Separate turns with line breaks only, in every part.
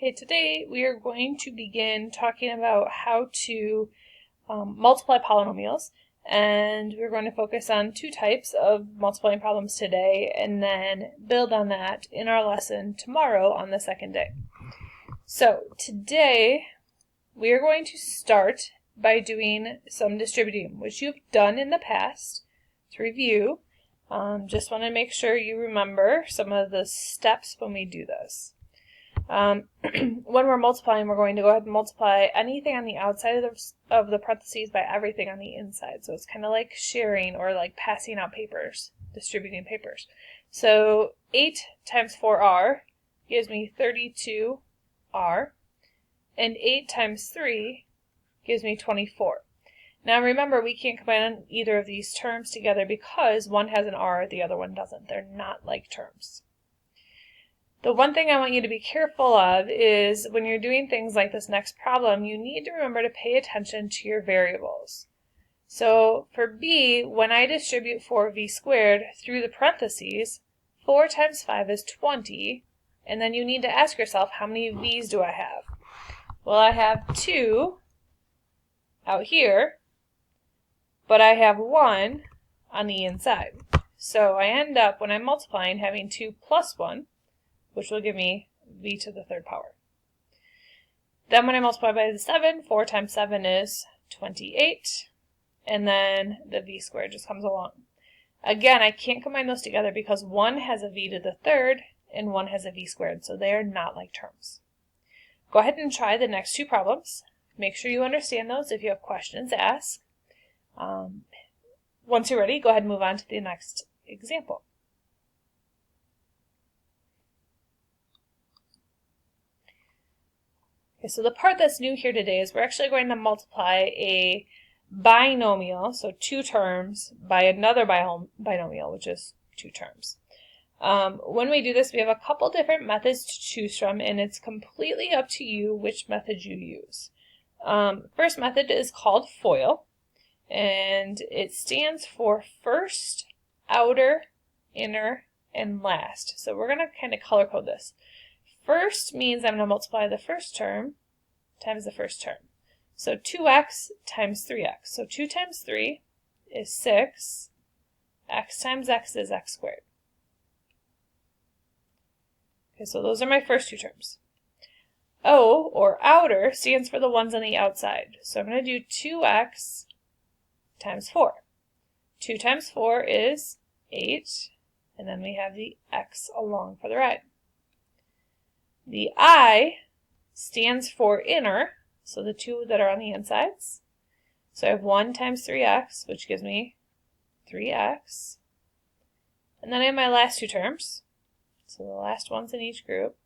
Okay, today we are going to begin talking about how to multiply polynomials, and we're going to focus on two types of multiplying problems today and then build on that in our lesson tomorrow on the second day. So today we are going to start by doing some distributing, which you've done in the past. To review, just want to make sure you remember some of the steps when we do this. When we're multiplying, we're going to go ahead and multiply anything on the outside of the parentheses by everything on the inside. So it's kind of like sharing or like passing out papers, distributing papers. So 8 times 4r gives me 32r, and 8 times 3 gives me 24. Now remember, we can't combine either of these terms together because one has an r, the other one doesn't. They're not like terms. The one thing I want you to be careful of is when you're doing things like this next problem, you need to remember to pay attention to your variables. So for b, when I distribute 4v squared through the parentheses, 4 times 5 is 20, and then you need to ask yourself, how many v's do I have? Well, I have 2 out here, but I have 1 on the inside. So I end up, when I'm multiplying, having 2 plus 1, which will give me v to the third power. Then when I multiply by the 7, 4 times 7 is 28, and then the v squared just comes along. Again, I can't combine those together because one has a v to the third and one has a v squared, so they are not like terms. Go ahead and try the next two problems. Make sure you understand those. If you have questions, ask. Once you're ready, go ahead and move on to the next example. Okay, so the part that's new here today is we're actually going to multiply a binomial, so two terms, by another binomial, which is two terms. When we do this, we have a couple different methods to choose from, and it's completely up to you which method you use. First method is called FOIL, and it stands for first, outer, inner, and last. So we're going to kind of color code this. First means I'm going to multiply the first term times the first term. So 2x times 3x. So 2 times 3 is 6. X times x is x squared. Okay, so those are my first two terms. O, or outer, stands for the ones on the outside. So I'm going to do 2x times 4. 2 times 4 is 8, and then we have the x along for the ride. The I stands for inner, so the two that are on the insides. So I have 1 times 3x, which gives me 3x. And then I have my last two terms, so the last ones in each group.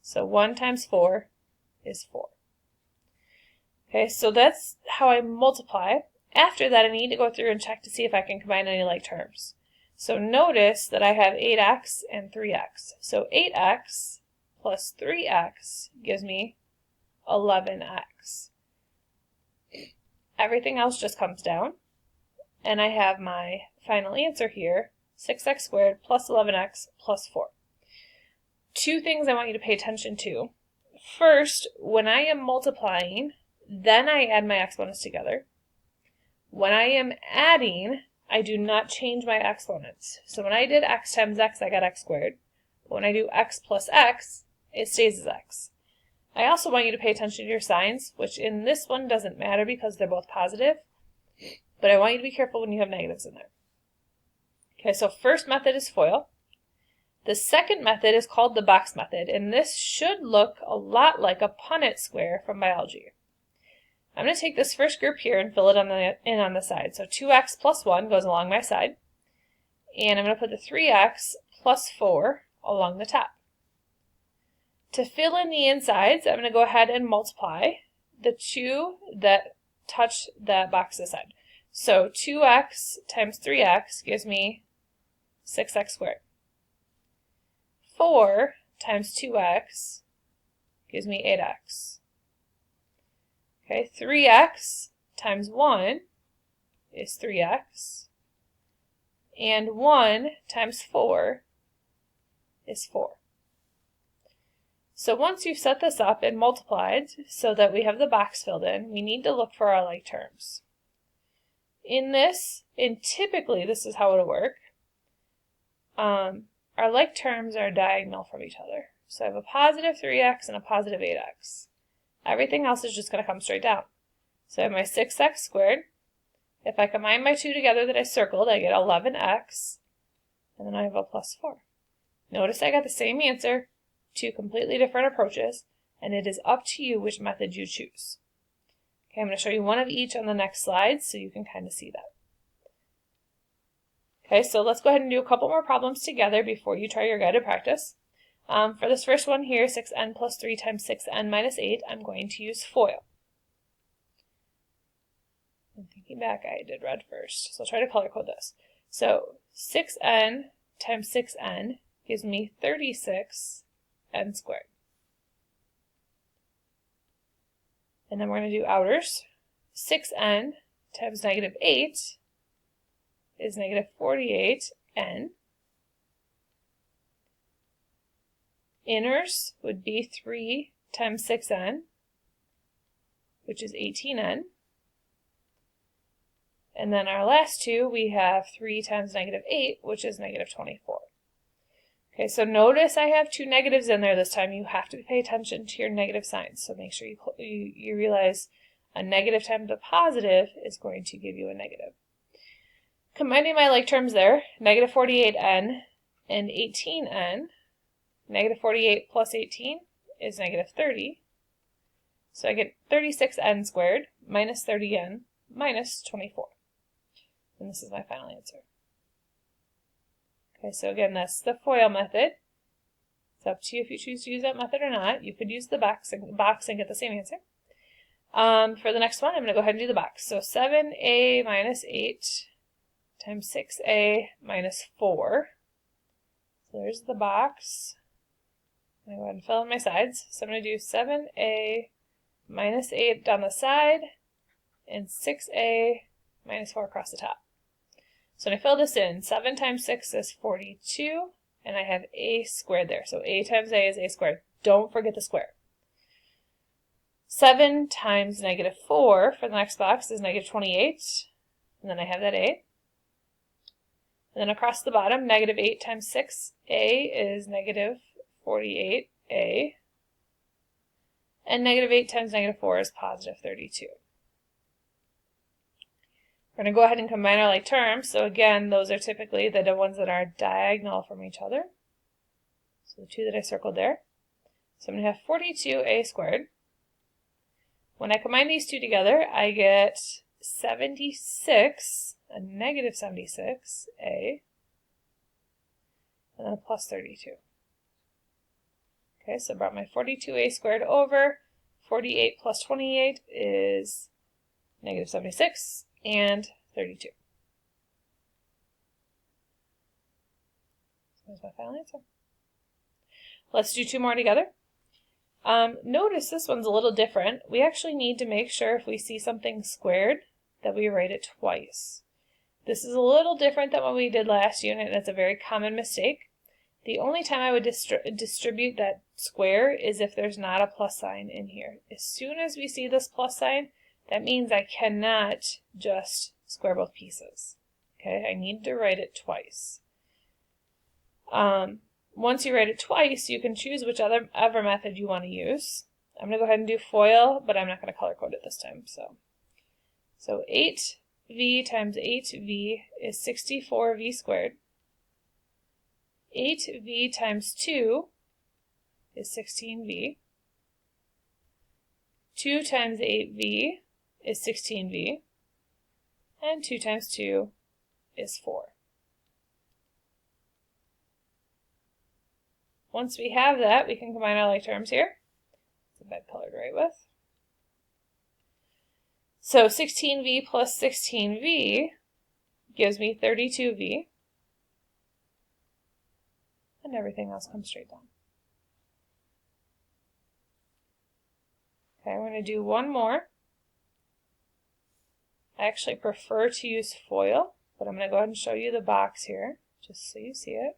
So 1 times 4 is 4. Okay, so that's how I multiply. After that, I need to go through and check to see if I can combine any like terms. So notice that I have 8x and 3x. So 8x plus 3x gives me 11x. Everything else just comes down, and I have my final answer here, 6x squared plus 11x plus 4. Two things I want you to pay attention to. First, when I am multiplying, then I add my exponents together. When I am adding, I do not change my exponents. So when I did x times x, I got x squared. But when I do x plus x, it stays as x. I also want you to pay attention to your signs, which in this one doesn't matter because they're both positive, but I want you to be careful when you have negatives in there. Okay, so first method is FOIL. The second method is called the box method, and this should look a lot like a Punnett square from biology. I'm going to take this first group here and fill it in on the side. So 2x plus 1 goes along my side, and I'm going to put the 3x plus 4 along the top. To fill in the insides, I'm going to go ahead and multiply the two that touch that box aside. So 2x times 3x gives me 6x squared. 4 times 2x gives me 8x. Okay, 3x times 1 is 3x. And 1 times 4 is 4. So once you've set this up and multiplied so that we have the box filled in, we need to look for our like terms. Typically this is how it'll work. Our like terms are diagonal from each other. So I have a positive 3x and a positive 8x. Everything else is just going to come straight down. So I have my 6x squared. If I combine my two together that I circled, I get 11x, and then I have a plus 4. Notice I got the same answer, two completely different approaches, and it is up to you which method you choose. Okay, I'm going to show you one of each on the next slide so you can kind of see that. Okay, so let's go ahead and do a couple more problems together before you try your guided practice. For this first one here, 6n plus 3 times 6n minus 8, I'm going to use FOIL. I'm thinking back, I did red first, so I'll try to color code this. So 6n times 6n gives me 36n squared. And then we're going to do outers. 6n times negative 8 is negative 48n. Inners would be 3 times 6n, which is 18n. And then our last two, we have 3 times negative 8, which is negative 24. Okay, so notice I have two negatives in there this time. You have to pay attention to your negative signs. So make sure you realize a negative times a positive is going to give you a negative. Combining my like terms there, negative 48n and 18n, negative 48 plus 18 is negative 30. So I get 36n squared minus 30n minus 24. And this is my final answer. Okay, so again, that's the FOIL method. It's up to you if you choose to use that method or not. You could use the box and get the same answer. For the next one, I'm going to go ahead and do the box. So 7a minus 8 times 6a minus 4. So there's the box. I'm going to go ahead and fill in my sides. So I'm going to do 7a minus 8 down the side and 6a minus 4 across the top. So when I fill this in, 7 times 6 is 42, and I have a squared there. So a times a is a squared. Don't forget the square. 7 times negative 4 for the next box is negative 28, and then I have that a. And then across the bottom, negative 8 times 6a is negative 48a, and negative 8 times negative 4 is positive 32. We're going to go ahead and combine our like terms. So again, those are typically the ones that are diagonal from each other. So the two that I circled there. So I'm going to have 42a squared. When I combine these two together, I get 76, a negative 76a, and then a plus 32. Okay, so I brought my 42a squared over. 48 plus 28 is negative 76. And 32. So there's my final answer. Let's do two more together. Notice this one's a little different. We actually need to make sure if we see something squared that we write it twice. This is a little different than what we did last unit, and it's a very common mistake. The only time I would distribute that square is if there's not a plus sign in here. As soon as we see this plus sign, that means I cannot just square both pieces. Okay, I need to write it twice. Once you write it twice, you can choose whichever method you want to use. I'm going to go ahead and do FOIL, but I'm not going to color code it this time. So 8v times 8v is 64v squared. 8v times 2 is 16v. 2 times 8v is 16v, and 2 times 2 is 4. Once we have that, we can combine our like terms here. It's a bad color to write with. So 16v plus 16v gives me 32v, and everything else comes straight down. Okay, we're going to do one more. I actually prefer to use FOIL, but I'm going to go ahead and show you the box here, just so you see it.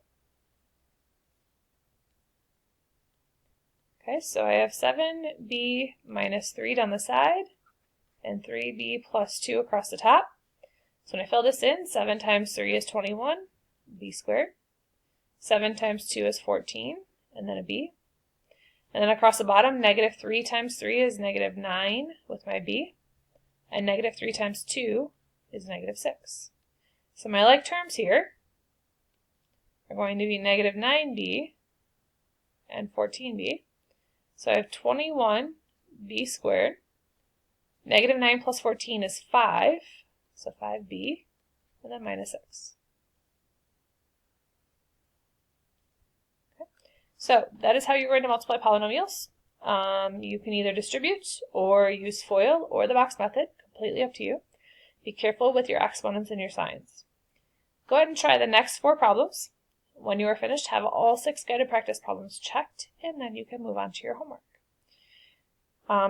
Okay, so I have 7b minus 3 down the side, and 3b plus 2 across the top. So when I fill this in, 7 times 3 is 21, b squared. 7 times 2 is 14, and then a b. And then across the bottom, negative 3 times 3 is negative 9 with my b. And negative 3 times 2 is negative 6. So my like terms here are going to be negative 9b and 14b. So I have 21b squared. Negative 9 plus 14 is 5, so 5b, and then minus 6. Okay. So that is how you're going to multiply polynomials. You can either distribute or use FOIL or the box method, completely up to you. Be careful with your exponents and your signs. Go ahead and try the next 4 problems. When you are finished, have all 6 guided practice problems checked, and then you can move on to your homework.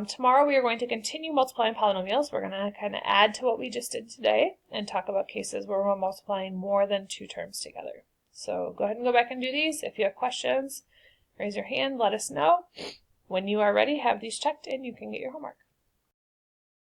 Tomorrow we are going to continue multiplying polynomials. We're going to kind of add to what we just did today and talk about cases where we're multiplying more than 2 terms together. So go ahead and go back and do these. If you have questions, raise your hand, let us know. When you are ready, have these checked and you can get your homework.